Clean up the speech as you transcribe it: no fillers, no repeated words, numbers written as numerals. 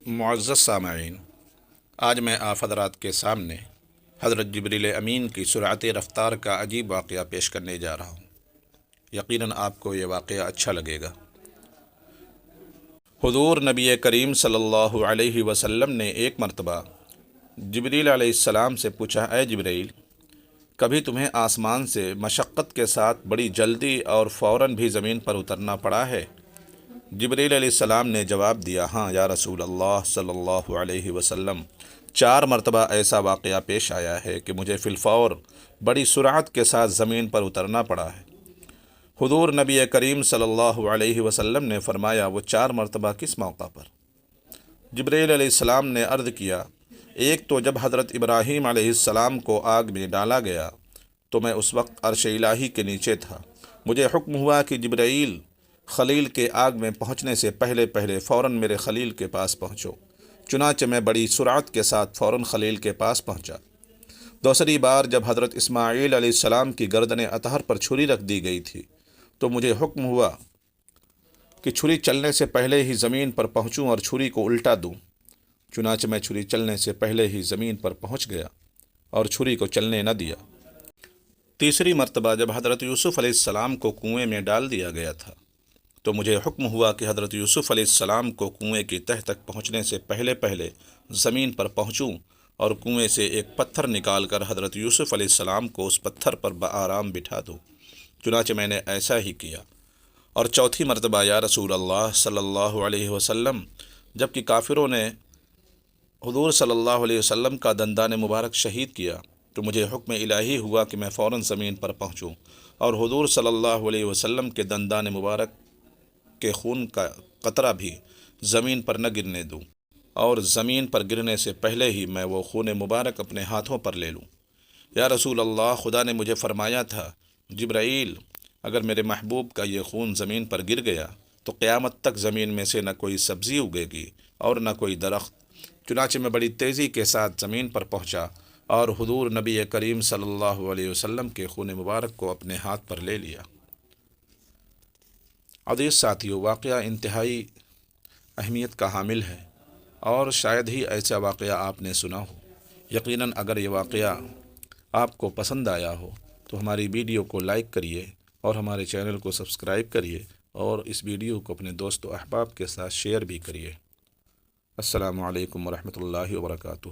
معزز سامعین، آج میں آپ حضرات کے سامنے حضرت جبریل امین کی سرعت رفتار کا عجیب واقعہ پیش کرنے جا رہا ہوں۔ یقیناً آپ کو یہ واقعہ اچھا لگے گا۔ حضور نبی کریم صلی اللہ علیہ وسلم نے ایک مرتبہ جبریل علیہ السلام سے پوچھا، اے جبریل، کبھی تمہیں آسمان سے مشقت کے ساتھ بڑی جلدی اور فوراً بھی زمین پر اترنا پڑا ہے؟ جبریل علیہ السلام نے جواب دیا، ہاں یا رسول اللہ صلی اللہ علیہ وسلم، 4 مرتبہ ایسا واقعہ پیش آیا ہے کہ مجھے فی الفور بڑی سرعت کے ساتھ زمین پر اترنا پڑا ہے۔ حضور نبی کریم صلی اللہ علیہ وسلم نے فرمایا، وہ 4 مرتبہ کس موقع پر؟ جبریل علیہ السلام نے عرض کیا، ایک تو جب حضرت ابراہیم علیہ السلام کو آگ میں ڈالا گیا تو میں اس وقت عرش الہی کے نیچے تھا۔ مجھے حکم ہوا کہ جبرائیل خلیل کے آگ میں پہنچنے سے پہلے فوراً میرے خلیل کے پاس پہنچو۔ چنانچہ میں بڑی سرعت کے ساتھ فوراً خلیل کے پاس پہنچا۔ دوسری بار جب حضرت اسماعیل علیہ السلام کی گردن اطہر پر چھری رکھ دی گئی تھی تو مجھے حکم ہوا کہ چھری چلنے سے پہلے ہی زمین پر پہنچوں اور چھری کو الٹا دوں۔ چنانچہ میں چھری چلنے سے پہلے ہی زمین پر پہنچ گیا اور چھری کو چلنے نہ دیا۔ تیسری مرتبہ جب حضرت یوسف علیہ السلام کو کنویں میں ڈال دیا گیا تھا تو مجھے حکم ہوا کہ حضرت یوسف علیہ السلام کو کنویں کی تہ تک پہنچنے سے پہلے زمین پر پہنچوں اور کنویں سے ایک پتھر نکال کر حضرت یوسف علیہ السلام کو اس پتھر پر بآرام بٹھا دوں۔ چنانچہ میں نے ایسا ہی کیا۔ اور چوتھی مرتبہ یا رسول اللہ صلی اللہ علیہ وسلم، جب کہ کافروں نے حضور صلی اللہ علیہ وسلم کا دندان مبارک شہید کیا تو مجھے حکم الہی ہوا کہ میں فوراً زمین پر پہنچوں اور حضور صلی اللہ علیہ وسلم کے دندان مبارک کے خون کا قطرہ بھی زمین پر نہ گرنے دوں اور زمین پر گرنے سے پہلے ہی میں وہ خون مبارک اپنے ہاتھوں پر لے لوں۔ یا رسول اللہ، خدا نے مجھے فرمایا تھا، جبرائیل، اگر میرے محبوب کا یہ خون زمین پر گر گیا تو قیامت تک زمین میں سے نہ کوئی سبزی اگے گی اور نہ کوئی درخت۔ چنانچہ میں بڑی تیزی کے ساتھ زمین پر پہنچا اور حضور نبی کریم صلی اللہ علیہ وسلم کے خون مبارک کو اپنے ہاتھ پر لے لیا۔ عزیز ساتھیو، واقعہ انتہائی اہمیت کا حامل ہے اور شاید ہی ایسا واقعہ آپ نے سنا ہو۔ یقیناً اگر یہ واقعہ آپ کو پسند آیا ہو تو ہماری ویڈیو کو لائک کریے اور ہمارے چینل کو سبسکرائب کریے اور اس ویڈیو کو اپنے دوست و احباب کے ساتھ شیئر بھی کریے۔ السلام علیکم ورحمۃ اللہ وبرکاتہ۔